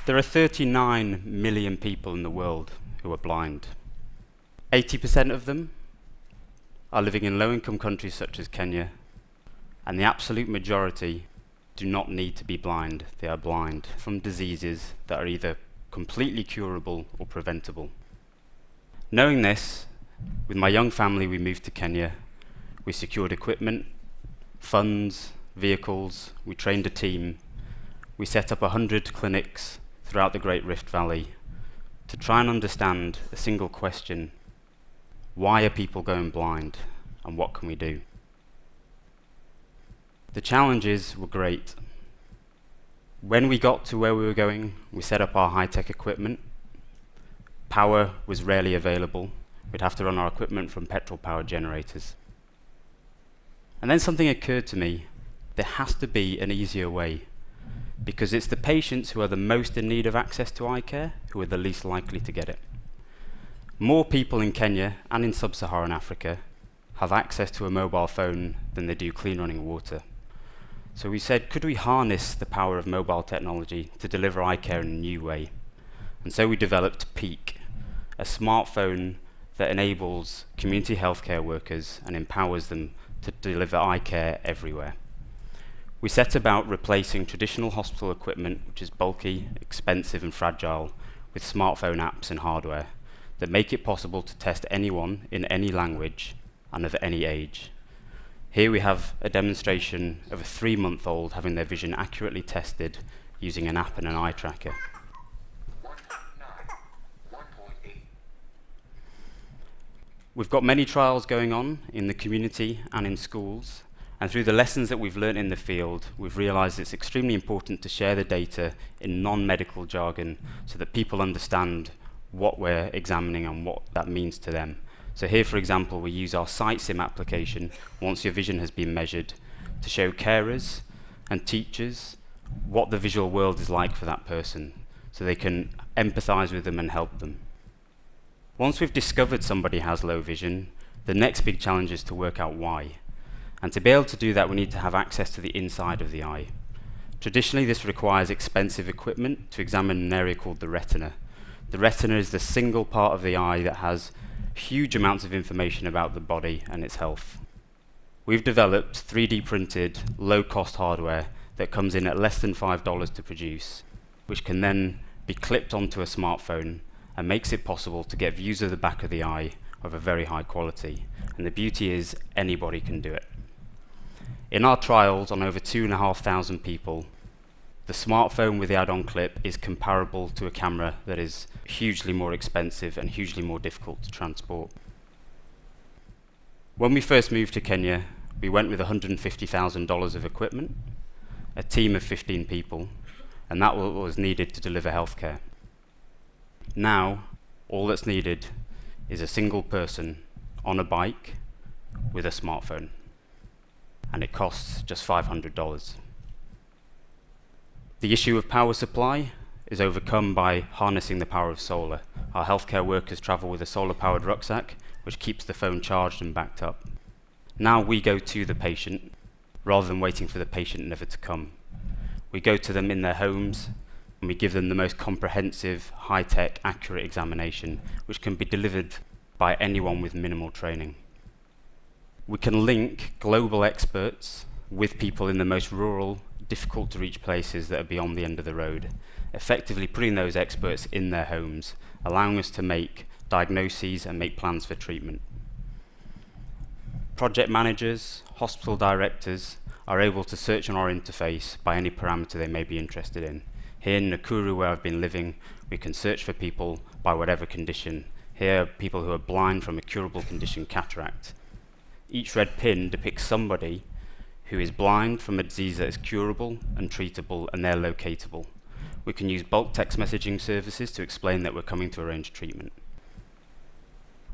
There are 39 million people in the world who are blind. 80% of them are living in low-income countries such as Kenya, and the absolute majority do not need to be blind. They are blind from diseases that are either completely curable or preventable. Knowing this, with my young family we moved to Kenya. We secured equipment, funds, vehicles, we trained a team. We set up 100 clinics throughout the Great Rift Valley to try and understand a single question: why are people going blind, and what can we do? The challenges were great. When we got to where we were going, we set up our high-tech equipment. Power was rarely available. We'd have to run our equipment from petrol-powered generators. And then something occurred to me: there has to be an easier way, because it's the patients who are the most in need of access to eye care who are the least likely to get it. More people in Kenya and in sub-Saharan Africa have access to a mobile phone than they do clean running water. So we said, could we harness the power of mobile technology to deliver eye care in a new way? And so we developed Peak, a smartphone that enables community healthcare workers and empowers them to deliver eye care everywhere. We set about replacing traditional hospital equipment, which is bulky, expensive and fragile, with smartphone apps and hardware that make it possible to test anyone in any language and of any age. Here we have a demonstration of a 3-month-old having their vision accurately tested using an app and an eye tracker. We've got many trials going on in the community and in schools, and through the lessons that we've learned in the field, we've realized it's extremely important to share the data in non-medical jargon so that people understand what we're examining and what that means to them. So here, for example, we use our SightSim application once your vision has been measured to show carers and teachers what the visual world is like for that person, so they can empathize with them and help them. Once we've discovered somebody has low vision, the next big challenge is to work out why. And to be able to do that, we need to have access to the inside of the eye. Traditionally, this requires expensive equipment to examine an area called the retina. The retina is the single part of the eye that has huge amounts of information about the body and its health. We've developed 3D printed, low-cost hardware that comes in at less than $5 to produce, which can then be clipped onto a smartphone and makes it possible to get views of the back of the eye of a very high quality. And the beauty is anybody can do it. In our trials on over 2,500 people, the smartphone with the add-on clip is comparable to a camera that is hugely more expensive and hugely more difficult to transport. When we first moved to Kenya, we went with $150,000 of equipment, a team of 15 people, and that was needed to deliver healthcare. Now, all that's needed is a single person on a bike with a smartphone, and it costs just $500. The issue of power supply is overcome by harnessing the power of solar. Our healthcare workers travel with a solar-powered rucksack, which keeps the phone charged and backed up. Now we go to the patient, rather than waiting for the patient never to come. We go to them in their homes, and we give them the most comprehensive, high-tech, accurate examination, which can be delivered by anyone with minimal training. We can link global experts with people in the most rural, difficult to reach places that are beyond the end of the road, effectively putting those experts in their homes, allowing us to make diagnoses and make plans for treatment. Project managers, hospital directors are able to search on our interface by any parameter they may be interested in. Here in Nakuru, where I've been living, we can search for people by whatever condition. Here are people who are blind from a curable condition, cataract. Each red pin depicts somebody who is blind from a disease that is curable and treatable, and they're locatable. We can use bulk text messaging services to explain that we're coming to arrange treatment.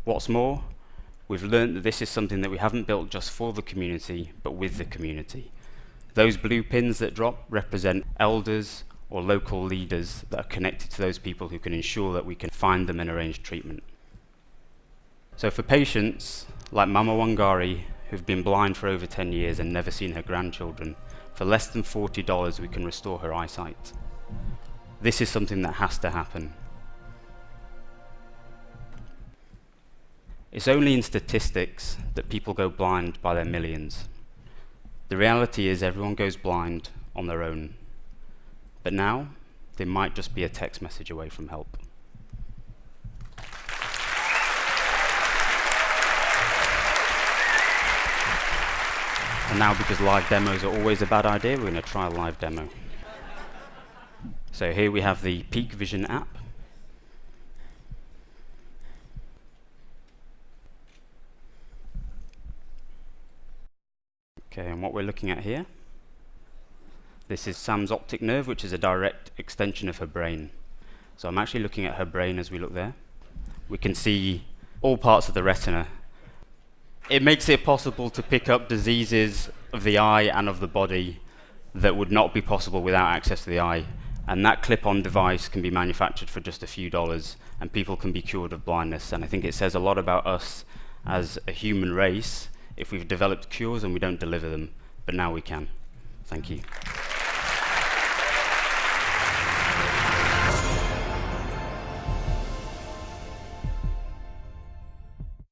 What's more, we've learned that this is something that we haven't built just for the community, but with the community. Those blue pins that drop represent elders or local leaders that are connected to those people who can ensure that we can find them and arrange treatment. So for patients like Mama Wangari, who've been blind for over 10 years and never seen her grandchildren, for less than $40 we can restore her eyesight. This is something that has to happen. It's only in statistics that people go blind by their millions. The reality is everyone goes blind on their own. But now, they might just be a text message away from help. And now, because live demos are always a bad idea, we're going to try a live demo. So here we have the Peak Vision app. Okay, and what we're looking at here, this is Sam's optic nerve, which is a direct extension of her brain. So I'm actually looking at her brain as we look there. We can see all parts of the retina. It makes it possible to pick up diseases of the eye and of the body that would not be possible without access to the eye. And that clip-on device can be manufactured for just a few dollars, and people can be cured of blindness. And I think it says a lot about us as a human race if we've developed cures and we don't deliver them, but now we can. Thank you.